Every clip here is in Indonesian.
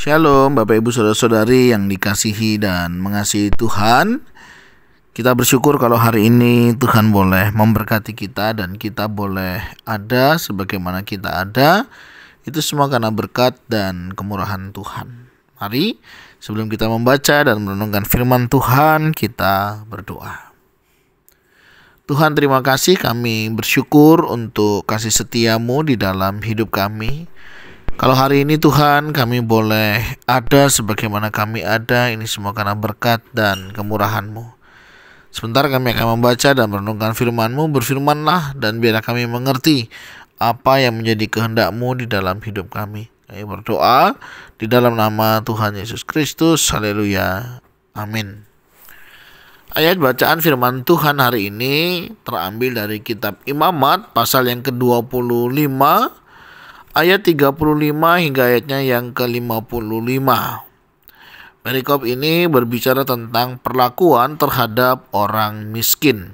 Shalom Bapak Ibu Saudara-saudari yang dikasihi dan mengasihi Tuhan. Kita bersyukur kalau hari ini Tuhan boleh memberkati kita dan kita boleh ada sebagaimana kita ada. Itu semua karena berkat dan kemurahan Tuhan. Mari sebelum kita membaca dan merenungkan firman Tuhan, kita berdoa. Tuhan, terima kasih, kami bersyukur untuk kasih setia-Mu di dalam hidup kami. Kalau hari ini Tuhan kami boleh ada sebagaimana kami ada, ini semua karena berkat dan kemurahan-Mu. Sebentar kami akan membaca dan merenungkan firman-Mu. Berfirmanlah dan biarlah kami mengerti apa yang menjadi kehendak-Mu di dalam hidup kami. Kami berdoa di dalam nama Tuhan Yesus Kristus. Haleluya. Amin. Ayat bacaan firman Tuhan hari ini terambil dari kitab Imamat pasal yang ke-25 ayat 35 hingga ayatnya yang ke-55. Perikop ini berbicara tentang perlakuan terhadap orang miskin.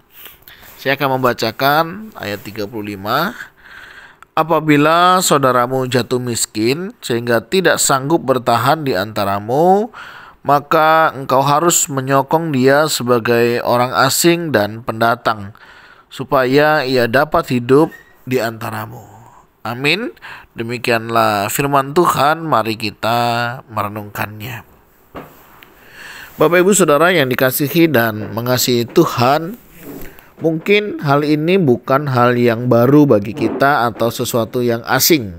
Saya akan membacakan ayat 35. Apabila saudaramu jatuh miskin sehingga tidak sanggup bertahan di antaramu, maka engkau harus menyokong dia sebagai orang asing dan pendatang, supaya ia dapat hidup di antaramu. Amin. Demikianlah firman Tuhan, mari kita merenungkannya. Bapak Ibu Saudara yang dikasihi dan mengasihi Tuhan, mungkin hal ini bukan hal yang baru bagi kita atau sesuatu yang asing.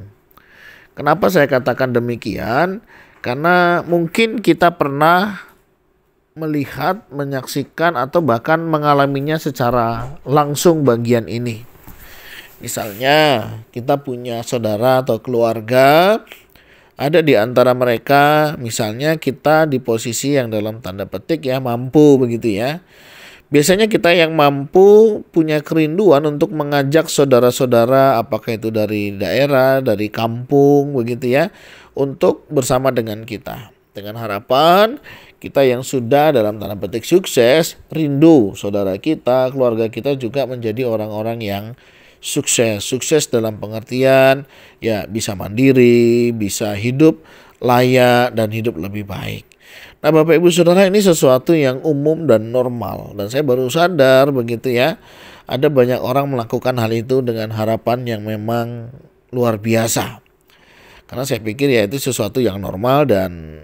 Kenapa saya katakan demikian? Karena mungkin kita pernah melihat, menyaksikan atau bahkan mengalaminya secara langsung bagian ini. Misalnya kita punya saudara atau keluarga, ada di antara mereka misalnya kita di posisi yang dalam tanda petik ya mampu begitu ya. Biasanya kita yang mampu punya kerinduan untuk mengajak saudara-saudara, apakah itu dari daerah, dari kampung begitu ya, untuk bersama dengan kita. Dengan harapan kita yang sudah dalam tanda petik sukses, rindu saudara kita, keluarga kita juga menjadi orang-orang yang sukses dalam pengertian ya bisa mandiri, bisa hidup layak dan hidup lebih baik. Nah Bapak Ibu Saudara, ini sesuatu yang umum dan normal, dan saya baru sadar begitu ya, ada banyak orang melakukan hal itu dengan harapan yang memang luar biasa. Karena saya pikir ya itu sesuatu yang normal dan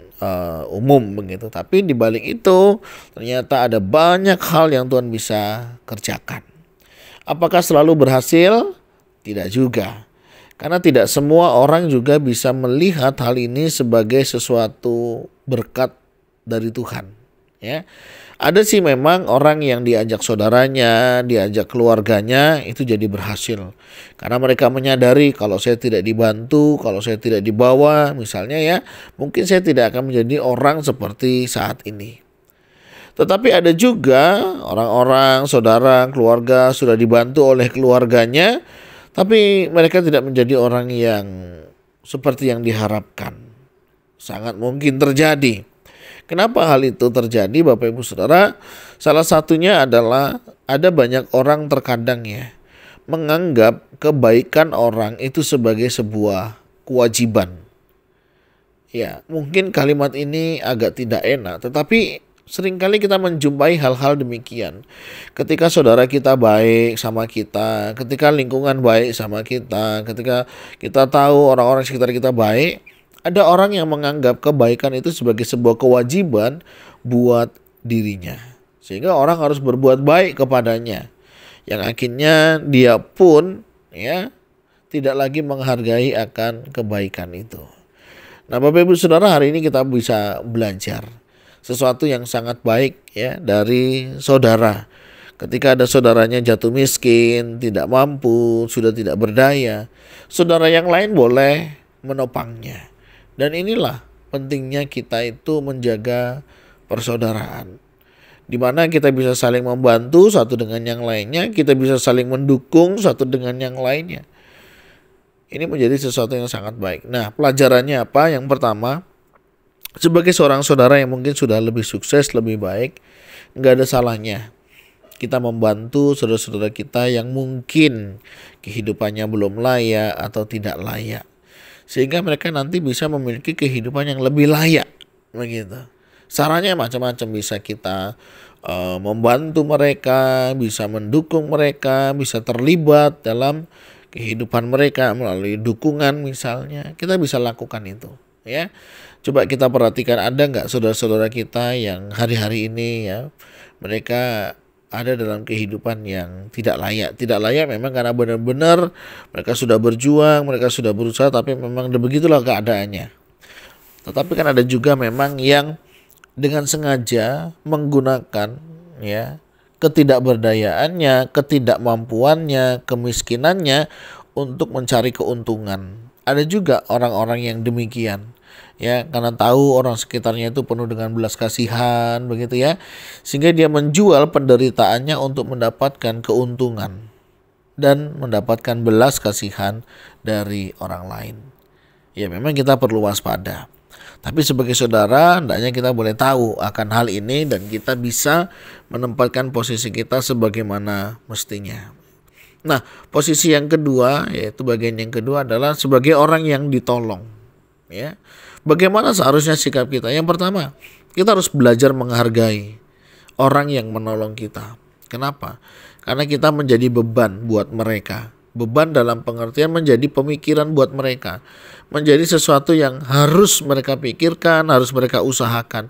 umum begitu. Tapi di balik itu ternyata ada banyak hal yang Tuhan bisa kerjakan. Apakah selalu berhasil? Tidak juga. Karena tidak semua orang juga bisa melihat hal ini sebagai sesuatu berkat dari Tuhan. Ya, ada sih memang orang yang diajak saudaranya, diajak keluarganya itu jadi berhasil. Karena mereka menyadari kalau saya tidak dibantu, kalau saya tidak dibawa, misalnya ya, mungkin saya tidak akan menjadi orang seperti saat ini. Tetapi ada juga orang-orang, saudara, keluarga sudah dibantu oleh keluarganya, tapi mereka tidak menjadi orang yang seperti yang diharapkan. Sangat mungkin terjadi. Kenapa hal itu terjadi Bapak Ibu Saudara? Salah satunya adalah ada banyak orang terkadang ya menganggap kebaikan orang itu sebagai sebuah kewajiban. Ya, mungkin kalimat ini agak tidak enak, tetapi seringkali kita menjumpai hal-hal demikian. Ketika saudara kita baik sama kita, ketika lingkungan baik sama kita, ketika kita tahu orang-orang sekitar kita baik, ada orang yang menganggap kebaikan itu sebagai sebuah kewajiban buat dirinya. Sehingga orang harus berbuat baik kepadanya. Yang akhirnya dia pun ya tidak lagi menghargai akan kebaikan itu. Nah Bapak Ibu Saudara, hari ini kita bisa belajar sesuatu yang sangat baik ya dari saudara. Ketika ada saudaranya jatuh miskin, tidak mampu, sudah tidak berdaya, saudara yang lain boleh menopangnya. Dan inilah pentingnya kita itu menjaga persaudaraan, di mana kita bisa saling membantu satu dengan yang lainnya, kita bisa saling mendukung satu dengan yang lainnya. Ini menjadi sesuatu yang sangat baik. Nah, pelajarannya apa? Yang pertama, sebagai seorang saudara yang mungkin sudah lebih sukses, lebih baik, nggak ada salahnya kita membantu saudara-saudara kita yang mungkin kehidupannya belum layak atau tidak layak. sehingga mereka nanti bisa memiliki kehidupan yang lebih layak begitu. Caranya macam-macam, bisa kita membantu mereka, bisa mendukung mereka, bisa terlibat dalam kehidupan mereka melalui dukungan misalnya. Kita bisa lakukan itu ya. Coba kita perhatikan, ada nggak saudara-saudara kita yang hari-hari ini ya mereka ada dalam kehidupan yang tidak layak. Tidak layak memang karena benar-benar mereka sudah berjuang, mereka sudah berusaha, tapi memang begitulah keadaannya. Tetapi kan ada juga memang yang dengan sengaja menggunakan ya ketidakberdayaannya, ketidakmampuannya, kemiskinannya untuk mencari keuntungan. Ada juga orang-orang yang demikian ya, karena tahu orang sekitarnya itu penuh dengan belas kasihan begitu ya, sehingga dia menjual penderitaannya untuk mendapatkan keuntungan dan mendapatkan belas kasihan dari orang lain. Ya memang kita perlu waspada. Tapi sebagai saudara, hendaknya kita boleh tahu akan hal ini dan kita bisa menempatkan posisi kita sebagaimana mestinya. Nah, posisi yang kedua, yaitu bagian yang kedua adalah sebagai orang yang ditolong. Ya, bagaimana seharusnya sikap kita? Yang pertama, kita harus belajar menghargai orang yang menolong kita. Kenapa? Karena kita menjadi beban buat mereka. Beban dalam pengertian menjadi pemikiran buat mereka, menjadi sesuatu yang harus mereka pikirkan, harus mereka usahakan.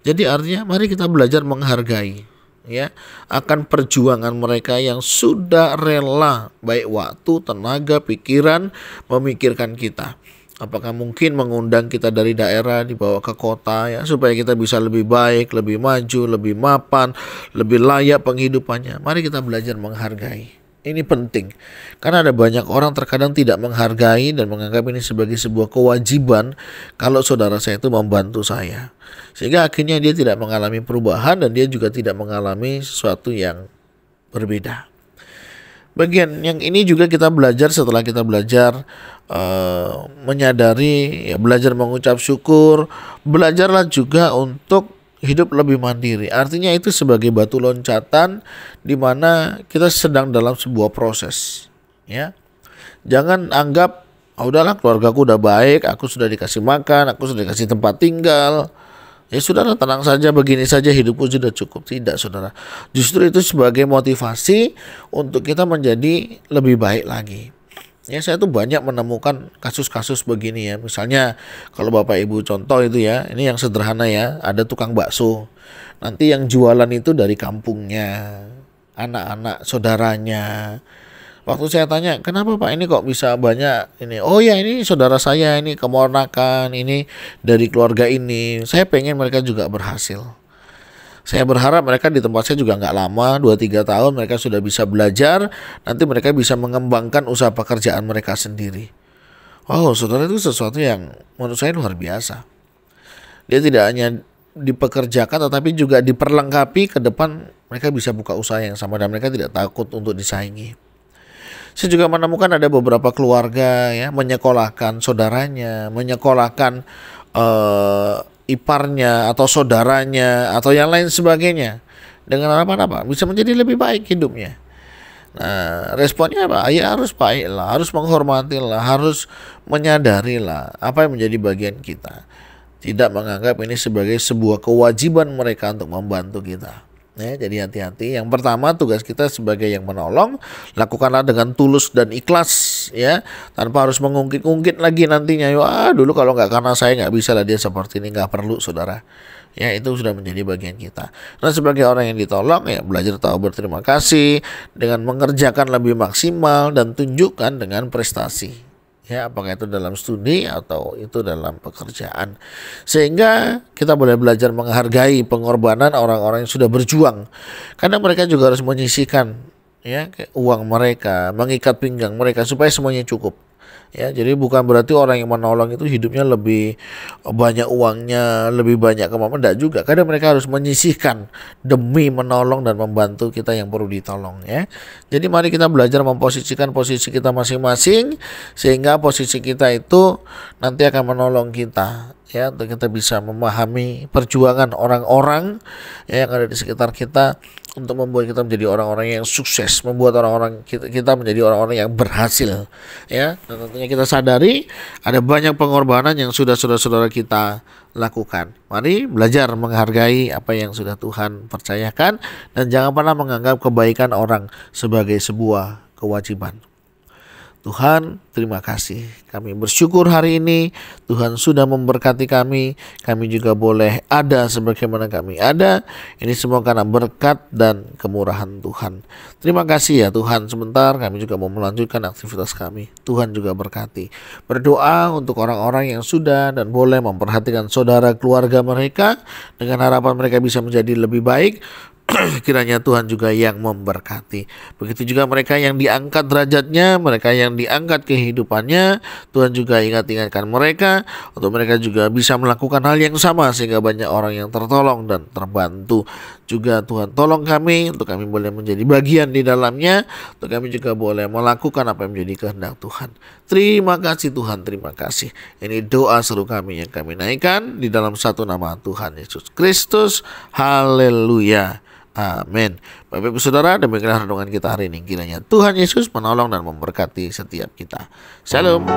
Jadi artinya mari kita belajar menghargai ya akan perjuangan mereka yang sudah rela baik waktu, tenaga, pikiran memikirkan kita. Apakah mungkin mengundang kita dari daerah dibawa ke kota ya supaya kita bisa lebih baik, lebih maju, lebih mapan, lebih layak penghidupannya. Mari kita belajar menghargai. Ini penting, karena ada banyak orang terkadang tidak menghargai dan menganggap ini sebagai sebuah kewajiban kalau saudara saya itu membantu saya. Sehingga akhirnya dia tidak mengalami perubahan dan dia juga tidak mengalami sesuatu yang berbeda. Bagian yang ini juga kita belajar setelah kita belajar menyadari, ya, belajar mengucap syukur, belajarlah juga untuk hidup lebih mandiri. Artinya itu sebagai batu loncatan di mana kita sedang dalam sebuah proses ya. Jangan anggap udahlah keluargaku udah baik, aku sudah dikasih makan, aku sudah dikasih tempat tinggal, ya saudara tenang saja, begini saja hidupku sudah cukup. Tidak saudara, justru itu sebagai motivasi untuk kita menjadi lebih baik lagi. Ya, saya tuh banyak menemukan kasus-kasus begini ya. Misalnya kalau Bapak Ibu contoh itu ya, ini yang sederhana ya, ada tukang bakso. Nanti yang jualan itu dari kampungnya, anak-anak saudaranya. Waktu saya tanya, kenapa Pak ini kok bisa banyak ini? Oh ya, ini saudara saya, ini keponakan, ini dari keluarga ini. Saya pengen mereka juga berhasil. Saya berharap mereka di tempat saya juga nggak lama, 2-3 tahun mereka sudah bisa belajar, nanti mereka bisa mengembangkan usaha pekerjaan mereka sendiri. Oh, saudara, itu sesuatu yang menurut saya luar biasa. Dia tidak hanya dipekerjakan tetapi juga diperlengkapi, ke depan mereka bisa buka usaha yang sama dan mereka tidak takut untuk disaingi. Saya juga menemukan ada beberapa keluarga ya menyekolahkan saudaranya, menyekolahkan iparnya atau saudaranya atau yang lain sebagainya dengan harapan apa? Bisa menjadi lebih baik hidupnya. Nah, responnya apa? Ya harus baiklah, harus menghormatilah, harus menyadarilah apa yang menjadi bagian kita. Tidak menganggap ini sebagai sebuah kewajiban mereka untuk membantu kita. Ya, jadi hati-hati. Yang pertama, tugas kita sebagai yang menolong, lakukanlah dengan tulus dan ikhlas ya, tanpa harus mengungkit-ungkit lagi nantinya. Wah, dulu kalau nggak karena saya nggak bisa lah dia seperti ini. Nggak perlu saudara. Ya, itu sudah menjadi bagian kita. Nah, sebagai orang yang ditolong ya belajar tahu berterima kasih dengan mengerjakan lebih maksimal dan tunjukkan dengan prestasi. Ya, apakah itu dalam studi atau itu dalam pekerjaan, sehingga kita boleh belajar menghargai pengorbanan orang-orang yang sudah berjuang, karena mereka juga harus menyisihkan ya uang mereka, mengikat pinggang mereka supaya semuanya cukup. Ya, jadi bukan berarti orang yang menolong itu hidupnya lebih banyak uangnya, lebih banyak kemampuan, tidak juga. Kadang mereka harus menyisihkan demi menolong dan membantu kita yang perlu ditolong ya. Jadi mari kita belajar memposisikan posisi kita masing-masing sehingga posisi kita itu nanti akan menolong kita ya, untuk kita bisa memahami perjuangan orang-orang ya, yang ada di sekitar kita untuk membuat kita menjadi orang-orang yang sukses, membuat orang-orang kita menjadi orang-orang yang berhasil ya. Dan tentunya Hendaknya kita sadari ada banyak pengorbanan yang sudah saudara-saudara kita lakukan. Mari belajar menghargai apa yang sudah Tuhan percayakan dan jangan pernah menganggap kebaikan orang sebagai sebuah kewajiban. Tuhan, terima kasih. Kami bersyukur hari ini Tuhan sudah memberkati kami. Kami juga boleh ada sebagaimana kami ada. Ini semua karena berkat dan kemurahan Tuhan. Terima kasih ya Tuhan. Sebentar kami juga mau melanjutkan aktivitas kami. Tuhan juga berkati. Berdoa untuk orang-orang yang sudah dan boleh memperhatikan saudara keluarga mereka dengan harapan mereka bisa menjadi lebih baik. Kiranya Tuhan juga yang memberkati. Begitu juga mereka yang diangkat derajatnya, mereka yang diangkat kehidupannya, Tuhan juga ingatkan mereka untuk mereka juga bisa melakukan hal yang sama sehingga banyak orang yang tertolong dan terbantu. Juga Tuhan tolong kami untuk kami boleh menjadi bagian di dalamnya, untuk kami juga boleh melakukan apa yang menjadi kehendak Tuhan. Terima kasih Tuhan, terima kasih. Ini doa seru kami yang kami naikkan di dalam satu nama Tuhan Yesus Kristus. Haleluya. Amin. Bapak Ibu Saudara, demikianlah renungan kita hari ini. Kiranya Tuhan Yesus menolong dan memberkati setiap kita. Shalom.